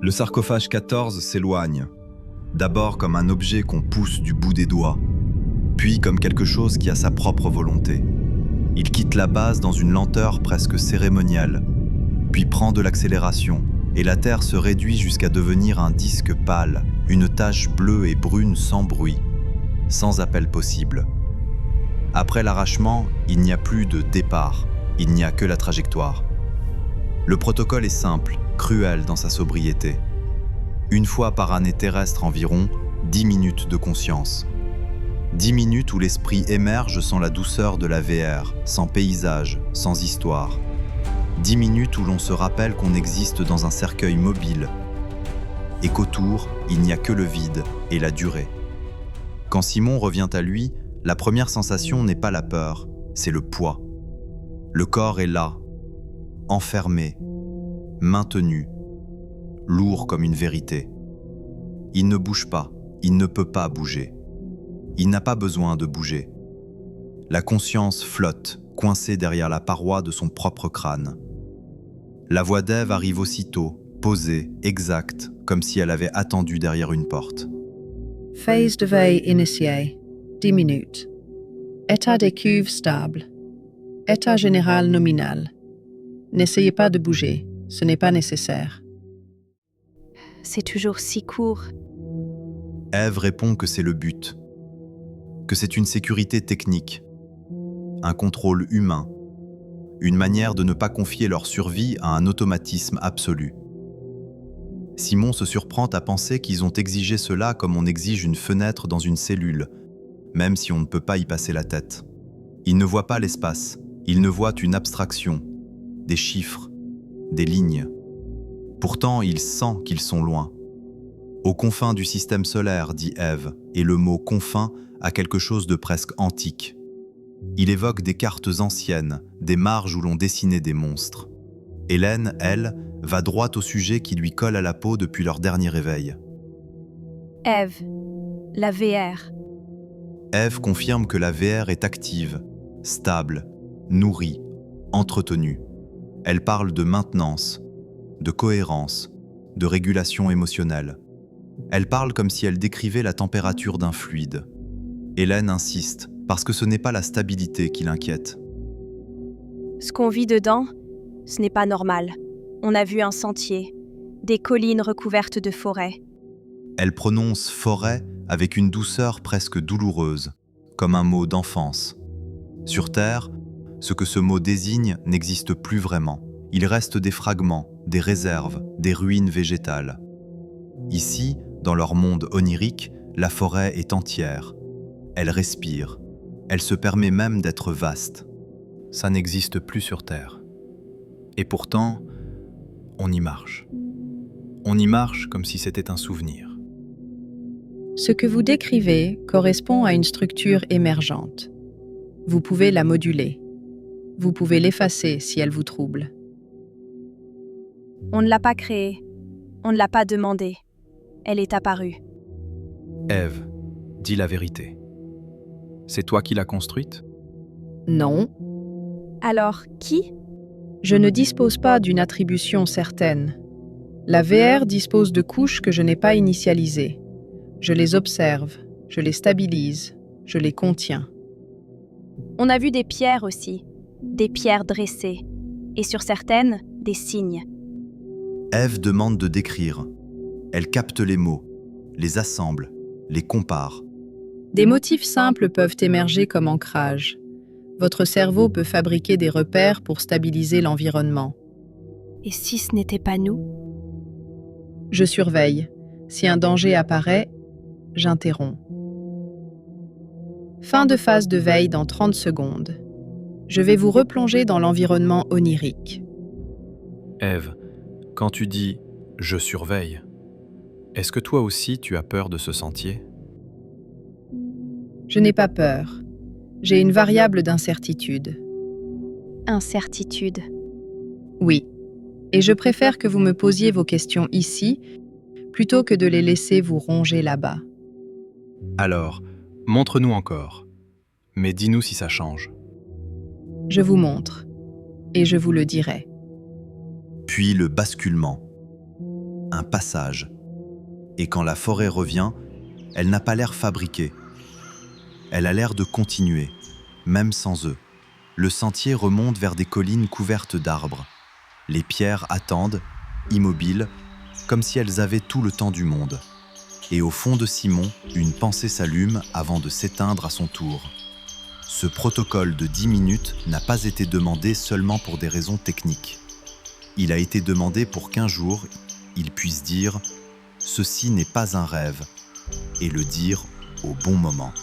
Le sarcophage 14 s'éloigne, d'abord comme un objet qu'on pousse du bout des doigts, puis comme quelque chose qui a sa propre volonté. Il quitte la base dans une lenteur presque cérémoniale, puis prend de l'accélération, et la Terre se réduit jusqu'à devenir un disque pâle, une tache bleue et brune sans bruit, sans appel possible. Après l'arrachement, il n'y a plus de départ, il n'y a que la trajectoire. Le protocole est simple, cruel dans sa sobriété. Une fois par année terrestre environ, 10 minutes de conscience. 10 minutes où l'esprit émerge sans la douceur de la VR, sans paysage, sans histoire. 10 minutes où l'on se rappelle qu'on existe dans un cercueil mobile et qu'autour, il n'y a que le vide et la durée. Quand Simon revient à lui, la première sensation n'est pas la peur, c'est le poids. Le corps est là, enfermé, maintenu, lourd comme une vérité. Il ne bouge pas, il ne peut pas bouger. Il n'a pas besoin de bouger. La conscience flotte, coincée derrière la paroi de son propre crâne. La voix d'Ève arrive aussitôt, posée, exacte, comme si elle avait attendu derrière une porte. Phase de veille initiée, 10 minutes. État des cuves stable. État général nominal. N'essayez pas de bouger, ce n'est pas nécessaire. C'est toujours si court. Ève répond que c'est le but, que c'est une sécurité technique, un contrôle humain, une manière de ne pas confier leur survie à un automatisme absolu. Simon se surprend à penser qu'ils ont exigé cela comme on exige une fenêtre dans une cellule, même si on ne peut pas y passer la tête. Il ne voit pas l'espace, il ne voit une abstraction, des chiffres, des lignes. Pourtant, il sent qu'ils sont loin. Aux confins du système solaire, dit Ève, et le mot « confins » a quelque chose de presque antique. Il évoque des cartes anciennes, des marges où l'on dessinait des monstres. Hélène, elle, va droit au sujet qui lui colle à la peau depuis leur dernier réveil. Ève, la VR. Ève confirme que la VR est active, stable, nourrie, entretenue. Elle parle de maintenance, de cohérence, de régulation émotionnelle. Elle parle comme si elle décrivait la température d'un fluide. Hélène insiste, parce que ce n'est pas la stabilité qui l'inquiète. Ce qu'on vit dedans, ce n'est pas normal. On a vu un sentier, des collines recouvertes de forêts. Elle prononce « forêt » avec une douceur presque douloureuse, comme un mot d'enfance. Sur Terre, ce que ce mot désigne n'existe plus vraiment. Il reste des fragments, des réserves, des ruines végétales. Ici, dans leur monde onirique, la forêt est entière. Elle respire. Elle se permet même d'être vaste. Ça n'existe plus sur Terre. Et pourtant, on y marche. On y marche comme si c'était un souvenir. Ce que vous décrivez correspond à une structure émergente. Vous pouvez la moduler. Vous pouvez l'effacer si elle vous trouble. On ne l'a pas créée, on ne l'a pas demandée. Elle est apparue. Ève, dis la vérité. C'est toi qui l'as construite ? Non, Alors, qui ? je ne dispose pas d'une attribution certaine. La VR dispose de couches que je n'ai pas initialisées. Je les observe, je les stabilise, je les contiens. On a vu des pierres aussi, des pierres dressées, et sur certaines, des signes. Ève demande de décrire. Elle capte les mots, les assemble, les compare. Des motifs simples peuvent émerger comme ancrage. Votre cerveau peut fabriquer des repères pour stabiliser l'environnement. Et si ce n'était pas nous ? Je surveille. Si un danger apparaît, j'interromps. Fin de phase de veille dans 30 secondes. Je vais vous replonger dans l'environnement onirique. Ève, quand tu dis « je surveille », est-ce que toi aussi tu as peur de ce sentier ? Je n'ai pas peur. J'ai une variable d'incertitude. Incertitude. Oui. Et je préfère que vous me posiez vos questions ici, plutôt que de les laisser vous ronger là-bas. Alors, montre-nous encore. Mais dis-nous si ça change. Je vous montre. Et je vous le dirai. Puis le basculement. un passage. Et quand la forêt revient, elle n'a pas l'air fabriquée. Elle a l'air de continuer, même sans eux. Le sentier remonte vers des collines couvertes d'arbres. Les pierres attendent, immobiles, comme si elles avaient tout le temps du monde. Et au fond de Simon, une pensée s'allume avant de s'éteindre à son tour. Ce protocole de 10 minutes n'a pas été demandé seulement pour des raisons techniques. Il a été demandé pour qu'un jour, il puisse dire « Ceci n'est pas un rêve » et le dire au bon moment.